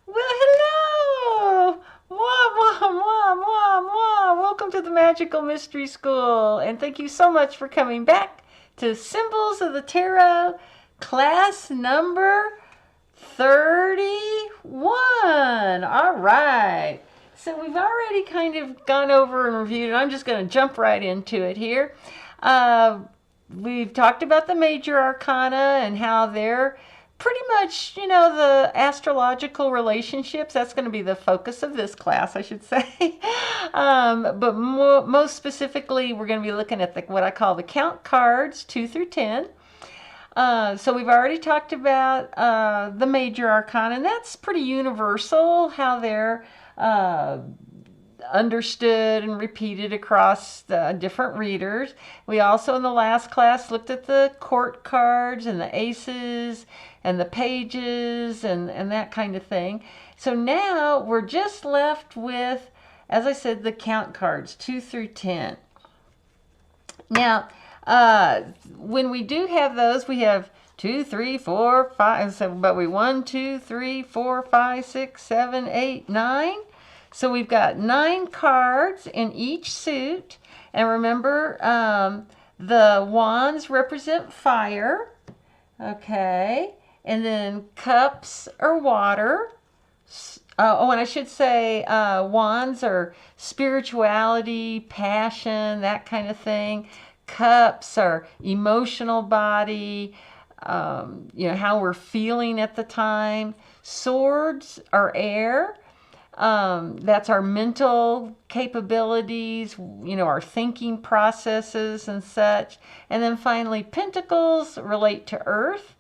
Well, hello! Mwah, mwah, mwah, mwah, mwah. Welcome to the Magical Mystery School, and thank you so much for coming back to Symbols of the Tarot, class number 31. All right. So we've already kind of gone over and reviewed, and I'm just going to jump right into it here. Uh, we've talked about the major arcana and how they're pretty much, the astrological relationships. That's going to be the focus of this class, I should say. But most specifically, we're going to be looking at what I call the count cards, 2 through 10. So we've already talked about the major arcana, and that's pretty universal, how they're understood and repeated across the different readers. We also in the last class looked at the court cards and the aces and the pages and that kind of thing. So now we're just left with, as I said, the count cards 2 through 10. Now, when we do have those, we have 2, 3, 4, 5, 7, but we 1, 2, 3, 4, 5, 6, 7, 8, 9. So we've got 9 cards in each suit. And remember, the wands represent fire. Okay. And then cups are water. And I should say wands are spirituality, passion, that kind of thing. Cups are emotional body, how we're feeling at the time. Swords are air. That's our mental capabilities, our thinking processes and such. And then finally, pentacles relate to earth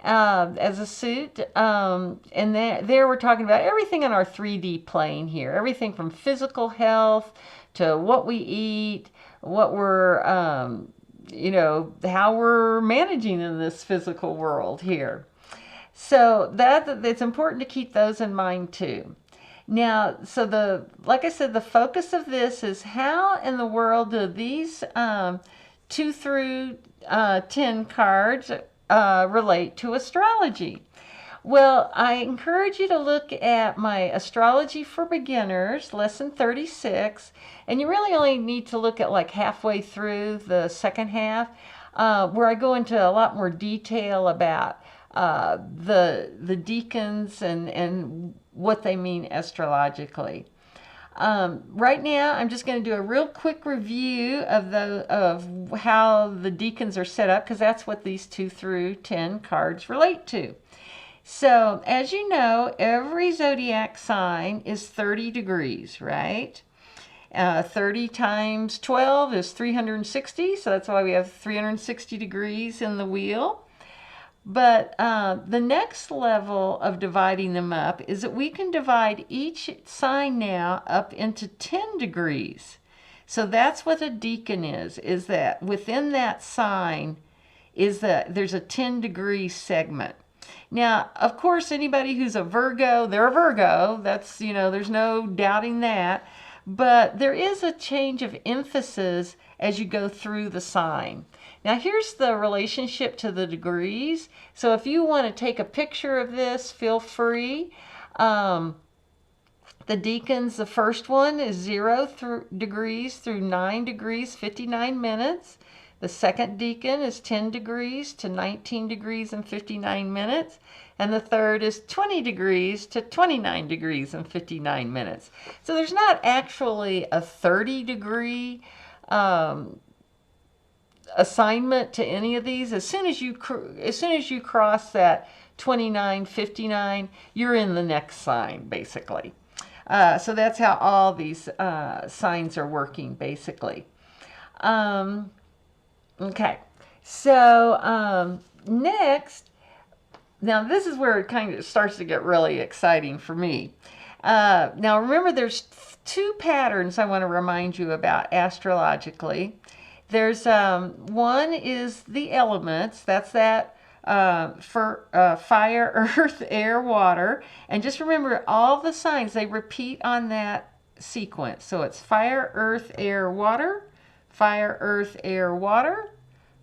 as a suit. And there we're talking about everything on our 3D plane here. Everything from physical health to what we eat, what we're, how we're managing in this physical world here. So it's important to keep those in mind too. Now, so like I said, the focus of this is how in the world do these 2 through 10 cards relate to astrology? Well, I encourage you to look at my Astrology for Beginners, lesson 36, and you really only need to look at like halfway through the second half, where I go into a lot more detail about the decans and what they mean astrologically. Right now, I'm just going to do a real quick review of how the decans are set up, because that's what these 2 through 10 cards relate to. So, as you know, every zodiac sign is 30 degrees, right? 30 times 12 is 360, so that's why we have 360 degrees in the wheel. But the next level of dividing them up is that we can divide each sign now up into 10 degrees. So that's what a decan is that within that sign is that there's a 10-degree segment. Now, of course, anybody who's a Virgo, they're a Virgo. That's, there's no doubting that. But there is a change of emphasis as you go through the sign. Now, here's the relationship to the degrees. So if you want to take a picture of this, feel free. The decans, the first one is 0 degrees through 9 degrees, 59 minutes. The second decan is 10 degrees to 19 degrees and 59 minutes. And the third is 20 degrees to 29 degrees and 59 minutes. So there's not actually a 30-degree assignment to any of these. As soon as you cross that 29, 59, you're in the next sign, basically. So that's how all these signs are working, basically. Okay, so next, now this is where it kind of starts to get really exciting for me. Now remember, there's 2 patterns I want to remind you about astrologically. There's one is the elements. That's that for fire, earth, air, water. And just remember, all the signs, they repeat on that sequence. So it's fire, earth, air, water, fire, earth, air, water,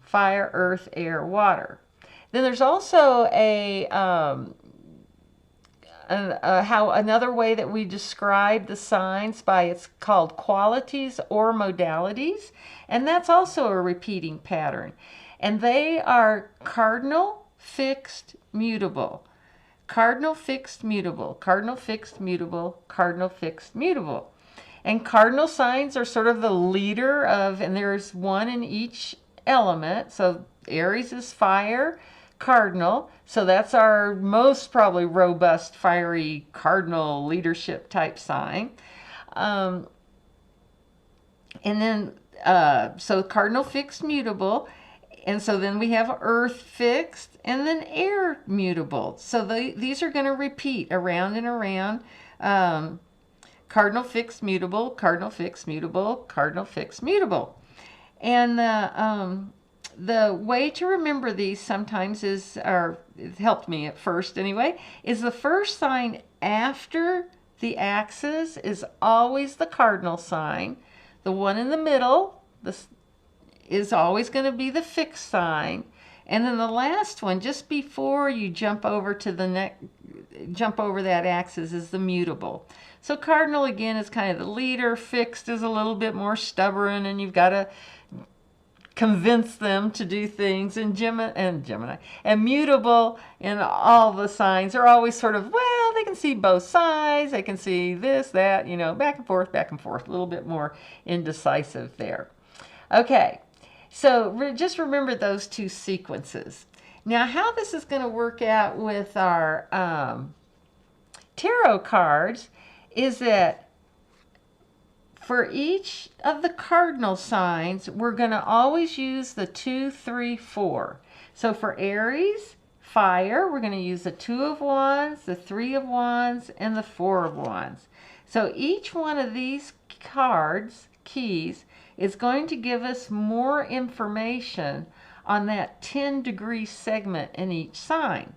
fire, earth, air, water. Then there's also a how another way that we describe the signs by, it's called qualities or modalities, and that's also a repeating pattern. And they are cardinal, fixed, mutable. Cardinal, fixed, mutable. Cardinal, fixed, mutable. Cardinal, fixed, mutable. And cardinal signs are sort of the leader of, and there's one in each element. So Aries is fire, cardinal. So that's our most probably robust, fiery, cardinal leadership type sign. And then, so cardinal, fixed, mutable. And so then we have earth fixed and then air mutable. So these are going to repeat around and around. Cardinal, fixed, mutable, cardinal, fixed, mutable, cardinal, fixed, mutable. And the way to remember these sometimes is, or it helped me at first anyway, is the first sign after the axis is always the cardinal sign. The one in the middle, is always going to be the fixed sign, and then the last one just before you jump over to the jump over that axis is the mutable. So cardinal again is kind of the leader, fixed is a little bit more stubborn and you've got to convince them to do things, and Gemini and mutable, and all the signs are always sort of, well, they can see both sides, they can see this, that, you know, back and forth, a little bit more indecisive there. Okay. So just remember those two sequences. Now, how this is going to work out with our tarot cards is that for each of the cardinal signs, we're going to always use the 2, 3, 4. So for Aries, fire, we're going to use the 2 of Wands, the 3 of Wands, and the 4 of Wands. So each one of these cards, keys, is going to give us more information on that 10-degree segment in each sign.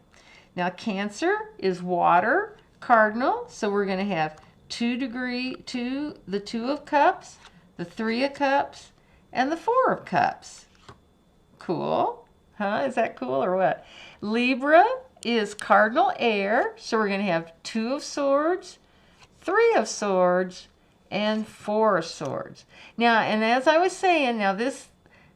Now, Cancer is water, cardinal, so we're going to have the 2 of Cups, the 3 of Cups, and the 4 of Cups. Cool, huh? Is that cool or what? Libra is cardinal air, so we're going to have 2 of Swords, 3 of Swords, and 4 of Swords. Now, and as I was saying, now this,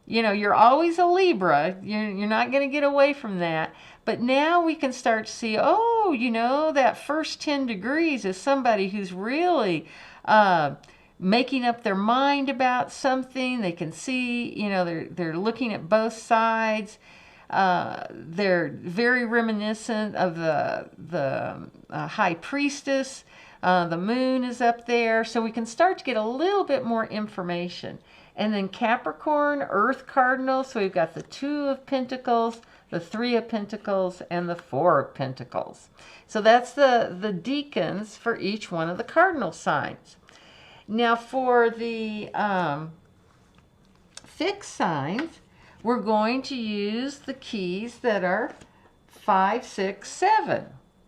you know, you're always a Libra. You're not going to get away from that. But now we can start to see, oh, you know, that first 10 degrees is somebody who's really making up their mind about something. They can see, you know, they're looking at both sides. They're very reminiscent of the High Priestess. The moon is up there, so we can start to get a little bit more information. And then Capricorn, Earth cardinal, so we've got the 2 of Pentacles, the 3 of Pentacles, and the 4 of Pentacles. So that's the decans for each one of the cardinal signs. Now for the fixed signs, we're going to use the keys that are 5, 6, 7.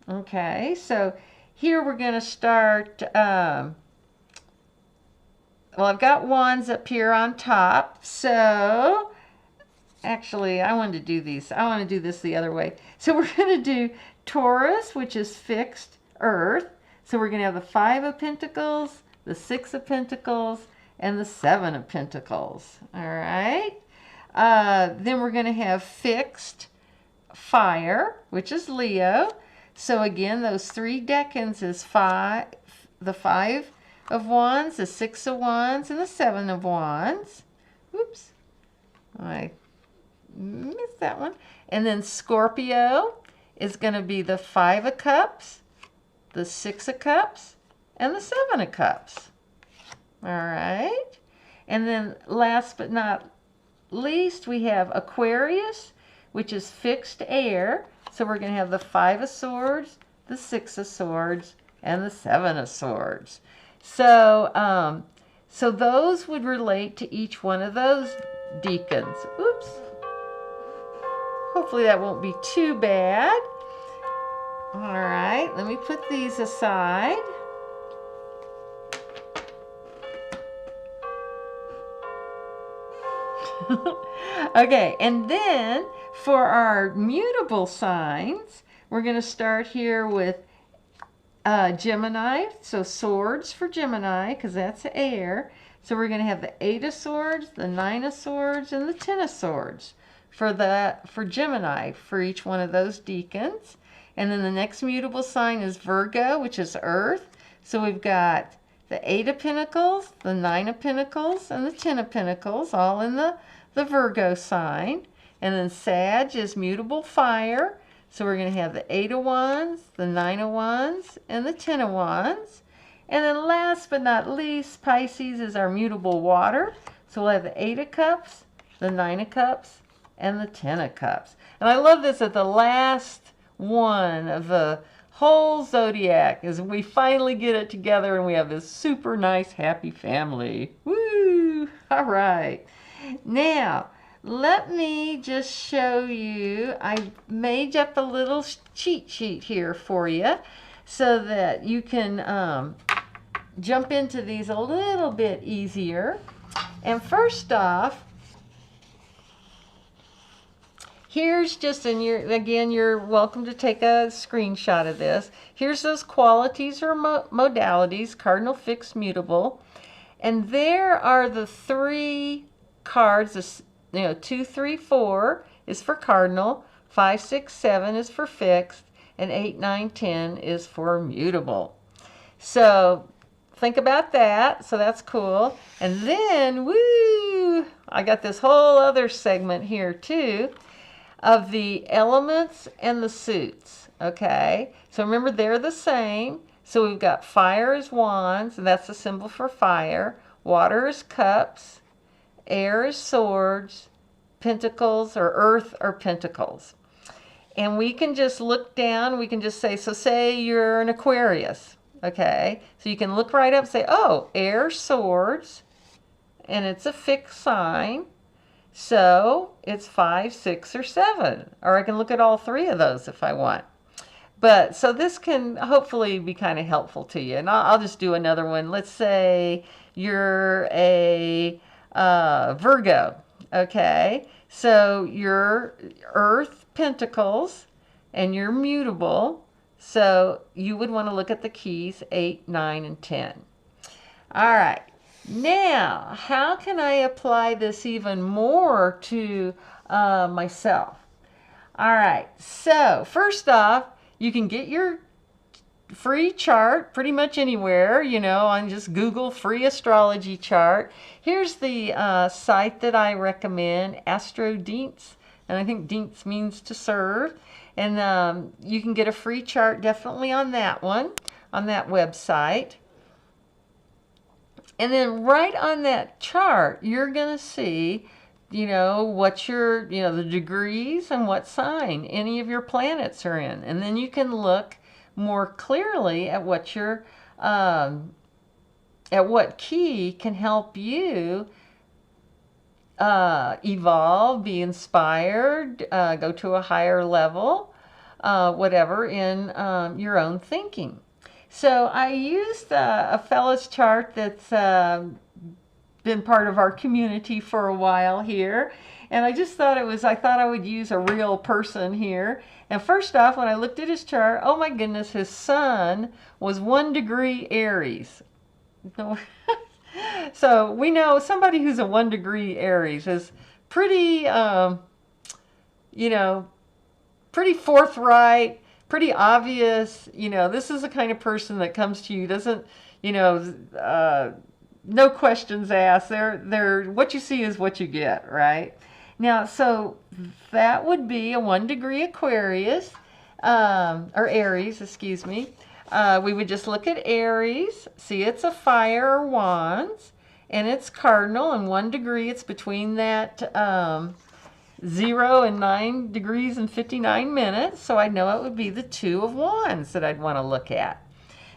Okay, so here we're going to start, well, I've got Wands up here on top, so actually I wanted to do these. I want to do this the other way. So we're going to do Taurus, which is fixed earth. So we're going to have the 5 of Pentacles, the 6 of Pentacles, and the 7 of Pentacles. All right. Then we're going to have fixed fire, which is Leo. So again, those 3 decans is the 5 of Wands, the 6 of Wands, and the 7 of Wands. Oops, I missed that one. And then Scorpio is going to be the 5 of Cups, the 6 of Cups, and the 7 of Cups. All right. And then last but not least, we have Aquarius, which is fixed air. So we're going to have the 5 of Swords, the 6 of Swords, and the 7 of Swords. So, so those would relate to each one of those decans. Oops. Hopefully that won't be too bad. All right, let me put these aside. Okay, and then for our mutable signs, we're going to start here with Gemini, so swords for Gemini, because that's air. So we're going to have the 8 of Swords, the 9 of Swords, and the 10 of Swords for Gemini, for each one of those decans. And then the next mutable sign is Virgo, which is Earth. So we've got the 8 of Pentacles, the 9 of Pentacles, and the 10 of Pentacles, all in the Virgo sign. And then Sag is mutable fire. So we're going to have the 8 of Wands, the 9 of Wands, and the 10 of Wands. And then last but not least, Pisces is our mutable water. So we'll have the 8 of Cups, the 9 of Cups, and the 10 of Cups. And I love this at the last one of the whole zodiac, is we finally get it together and we have this super nice, happy family. Woo! All right. Now, let me just show you, I made up a little cheat sheet here for you so that you can jump into these a little bit easier. And first off, here's just, and you're welcome to take a screenshot of this. Here's those qualities or modalities, cardinal, fixed, mutable. And there are the 3 cards. 2, 3, 4 is for cardinal, 5, 6, 7 is for fixed, and 8, 9, 10 is for mutable. So think about that. So that's cool. And then, woo, I got this whole other segment here too of the elements and the suits. Okay, so remember they're the same. So we've got fire is wands, and that's the symbol for fire. Water is cups. Air is swords. Pentacles or earth are pentacles. And we can just look down. We can just say, so say you're an Aquarius. Okay, so you can look right up and say, oh, air, swords, and it's a fixed sign. So it's 5, 6, or 7. Or I can look at all 3 of those if I want. But so this can hopefully be kind of helpful to you. And I'll just do another one. Let's say you're a Virgo. Okay, so you're earth pentacles and you're mutable. So you would want to look at the keys 8, 9, and 10. All right. Now, how can I apply this even more to myself? All right. So first off, you can get your free chart pretty much anywhere, on just Google free astrology chart. Here's the site that I recommend, Astrology, and I think Dienst means to serve. And you can get a free chart definitely on that one, on that website. And then right on that chart, you're going to see, what your, the degrees and what sign any of your planets are in. And then you can look more clearly at what your at what key can help you evolve, be inspired, go to a higher level, whatever, in your own thinking. So I used a fellow's chart that's been part of our community for a while here. And I just thought I thought I would use a real person here. And first off, when I looked at his chart, oh my goodness, his sun was 1 degree Aries. So we know somebody who's a 1 degree Aries is pretty, pretty forthright, pretty obvious. This is the kind of person that comes to you, doesn't, no questions asked. They're what you see is what you get, right? Now, so that would be a 1 degree Aquarius, or Aries, excuse me. We would just look at Aries, see it's a fire or wands, and it's cardinal, and 1 degree, it's between that 0 and 9 degrees and 59 minutes, so I know it would be the 2 of wands that I'd want to look at.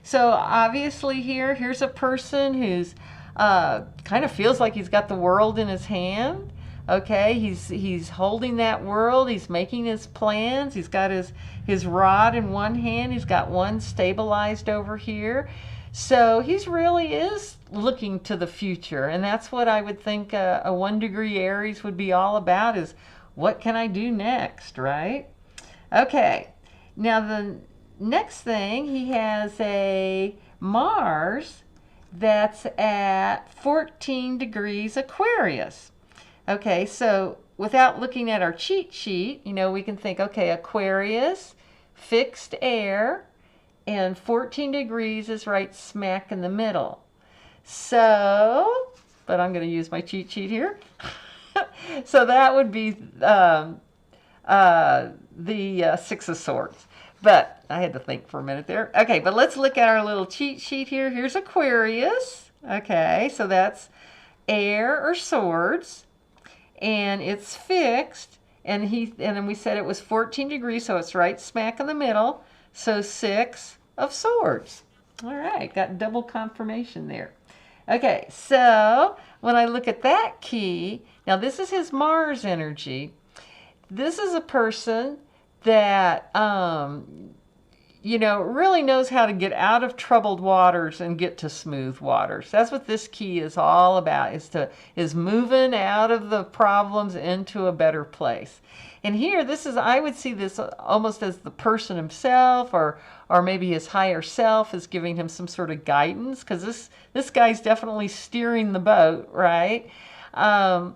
So obviously here's a person who's kind of feels like he's got the world in his hand. Okay, he's holding that world. He's making his plans. He's got his rod in one hand. He's got one stabilized over here. So he's really is looking to the future, and that's what I would think a 1 degree Aries would be all about, is what can I do next, right? Okay, now the next thing, he has a Mars that's at 14 degrees Aquarius. Okay, so without looking at our cheat sheet, you know, we can think, okay, Aquarius, fixed air, and 14 degrees is right smack in the middle. So, but I'm going to use my cheat sheet here. So that would be the Six of Swords. But I had to think for a minute there. Okay, but let's look at our little cheat sheet here. Here's Aquarius. Okay, so that's air or swords. And it's fixed. And then we said it was 14 degrees, so it's right smack in the middle. So 6 of Swords. All right, got double confirmation there. Okay, so when I look at that key, now this is his Mars energy. This is a person that, you know, really knows how to get out of troubled waters and get to smooth waters. That's what this key is all about, is moving out of the problems into a better place. And here, I would see this almost as the person himself, or maybe his higher self is giving him some sort of guidance, because this guy's definitely steering the boat, right? That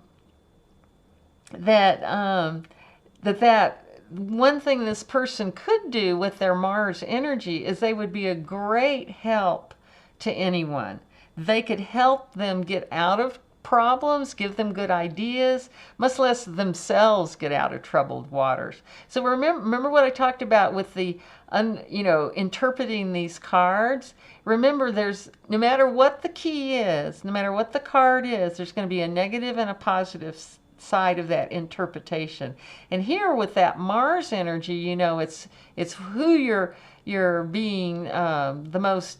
one thing this person could do with their Mars energy is they would be a great help to anyone. They could help them get out of problems, give them good ideas, much less themselves get out of troubled waters. So remember what I talked about with the, you know, interpreting these cards. Remember, no matter what the key is, no matter what the card is, there's going to be a negative and a positive side of that interpretation. And here with that Mars energy, you know, it's who you're being the most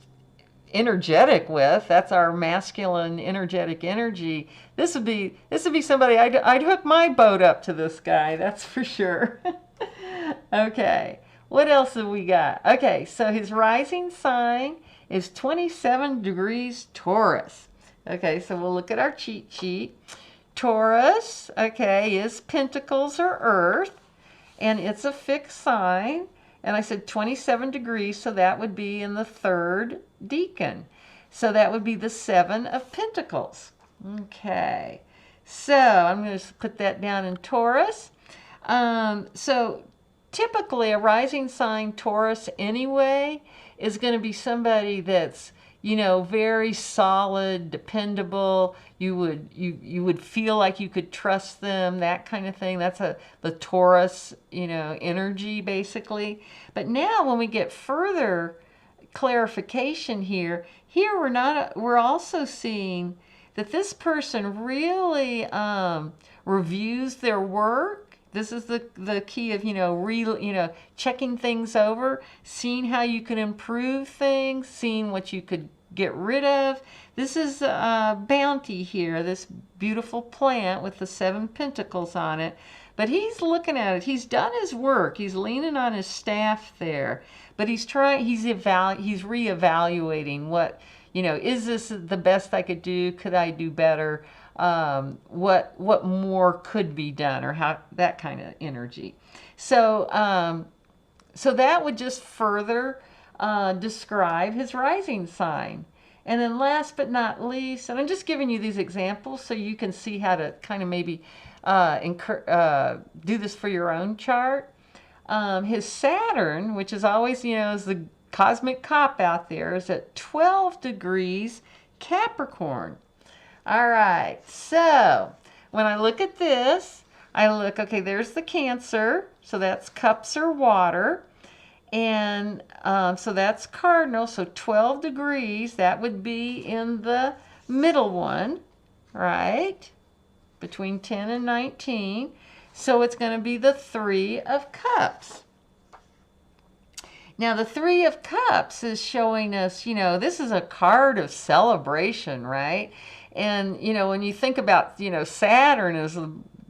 energetic with. That's our masculine energetic energy. This would be somebody I'd hook my boat up to this guy, that's for sure. Okay, what else have we got? Okay, so his rising sign is 27 degrees Taurus. Okay, so we'll look at our cheat sheet. Taurus, okay, is Pentacles or Earth, and it's a fixed sign. And I said 27 degrees, so that would be in the third decan. So that would be the 7 of Pentacles. Okay, so I'm going to put that down in Taurus. So typically a rising sign Taurus anyway is going to be somebody that's, you know, very solid, dependable. You would feel like you could trust them, that kind of thing. That's the Taurus, you know, energy basically. But now when we get further clarification here we're also seeing that this person really reviews their work. This is the key of, you know, checking things over, seeing how you can improve things, seeing what you could get rid of. This is Bounty here, this beautiful plant with the 7 pentacles on it. But he's looking at it. He's done his work. He's leaning on his staff there. But he's reevaluating what, you know, is this the best I could do? Could I do better? What more could be done, or how, that kind of energy. So so that would just further describe his rising sign. And then last but not least, and I'm just giving you these examples so you can see how to kind of maybe do this for your own chart. His Saturn, which is always, you know, is the cosmic cop out there, is at 12 degrees Capricorn. All right, so when I look at this, okay, there's the Cancer, so that's cups or water. And so that's cardinal, so 12 degrees, that would be in the middle one, right? Between 10 and 19. So it's going to be the 3 of Cups. Now the 3 of Cups is showing us, you know, this is a card of celebration, right? And, you know, when you think about, you know, Saturn is,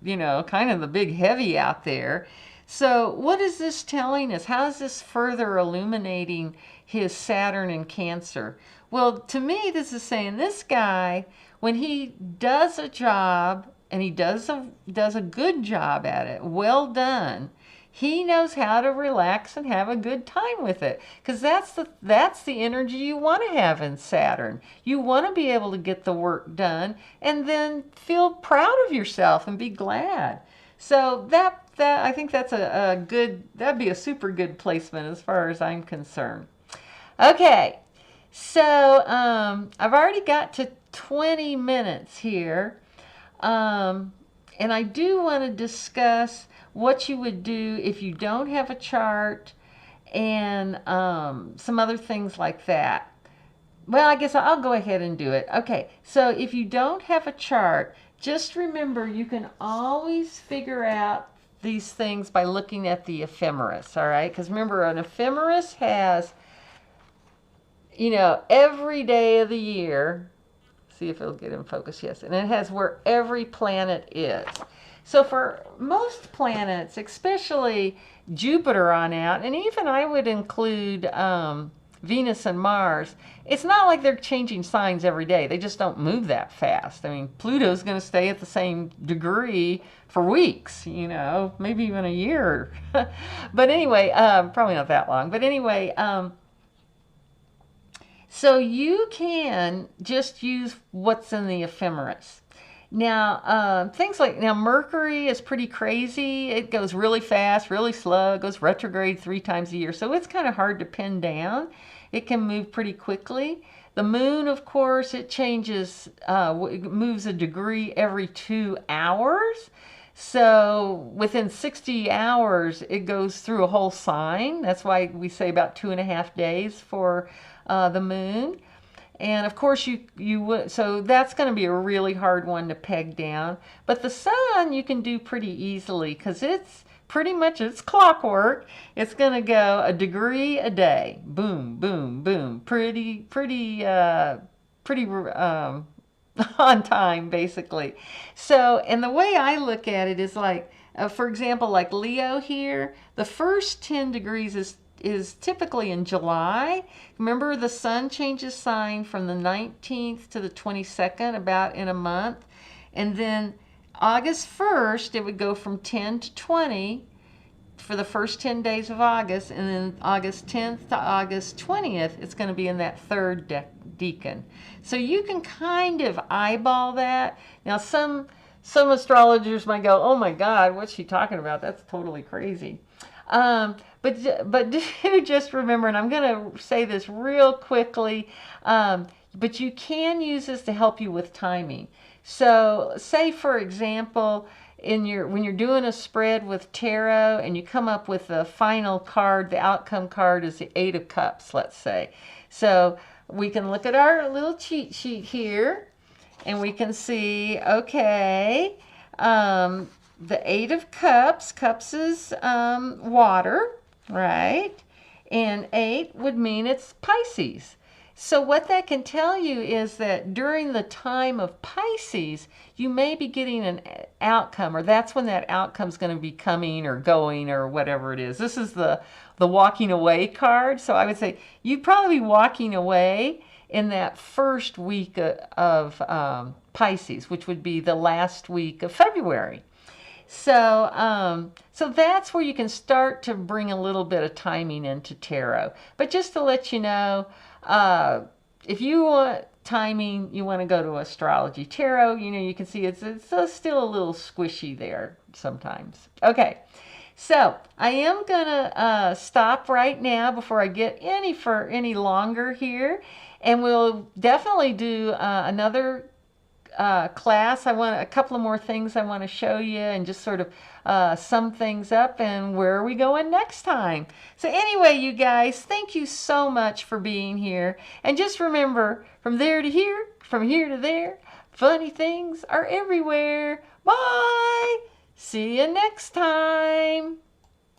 you know, kind of the big heavy out there. So what is this telling us? How is this further illuminating his Saturn and Cancer? Well, to me, this is saying this guy, when he does a job, and he does a good job at it, well done, He knows how to relax and have a good time with it, because that's the energy you want to have in Saturn. You want to be able to get the work done and then feel proud of yourself and be glad. So that I think that's a good, that'd be a super good placement as far as I'm concerned. Okay, so I've already got to 20 minutes here, and I do want to discuss what you would do if you don't have a chart, and some other things like that. Well, I guess I'll go ahead and do it. Okay, so if you don't have a chart, just remember you can always figure out these things by looking at the ephemeris, all right? Because remember, an ephemeris has, you know, every day of the year. See if it'll get in focus. Yes, and it has where every planet is. So for most planets, especially Jupiter on out, and even I would include Venus and Mars, it's not like they're changing signs every day. They just don't move that fast. I mean, Pluto's going to stay at the same degree for weeks, you know, maybe even a year. But anyway, probably not that long. But anyway, so you can just use what's in the ephemeris. Now, things like, now Mercury is pretty crazy. It goes really fast, really slow. It goes retrograde 3 times a year. So it's kind of hard to pin down. It can move pretty quickly. The moon, of course, it changes, it moves a degree every 2 hours. So within 60 hours, it goes through a whole sign. That's why we say about 2.5 days for the moon. And of course you would, so that's going to be a really hard one to peg down. But the sun you can do pretty easily, because it's pretty much, it's clockwork. It's going to go a degree a day. Boom, boom, boom. Pretty on time, basically. So, and the way I look at it is like, for example, like Leo here, the first 10 degrees is typically in July. Remember, the sun changes sign from the 19th to the 22nd, about in a month. And then August 1st, it would go from 10 to 20 for the first 10 days of August. And then August 10th to August 20th, it's going to be in that third decan. So you can kind of eyeball that. Now, some astrologers might go, oh my God, what's she talking about? That's totally crazy. But do just remember, and I'm going to say this real quickly, but you can use this to help you with timing. So say, for example, when you're doing a spread with tarot and you come up with the final card, the outcome card is the 8 of Cups, let's say. So we can look at our little cheat sheet here and we can see, okay, the 8 of Cups, Cups is water, right? And 8 would mean it's Pisces. So what that can tell you is that during the time of Pisces, you may be getting an outcome, or that's when that outcome is going to be coming or going or whatever it is. This is the walking away card. So I would say you'd probably be walking away in that first week of Pisces, which would be the last week of February. So, so that's where you can start to bring a little bit of timing into tarot. But just to let you know, if you want timing, you want to go to Astrology. Tarot, you know, you can see it's still a little squishy there sometimes. Okay, so I am going to stop right now before I get any longer here. And we'll definitely do another class. I want a couple of more things I want to show you and just sort of sum things up, and where are we going next time. So anyway, you guys, thank you so much for being here, and just remember, from there to here, from here to there, funny things are everywhere. Bye. See you next time.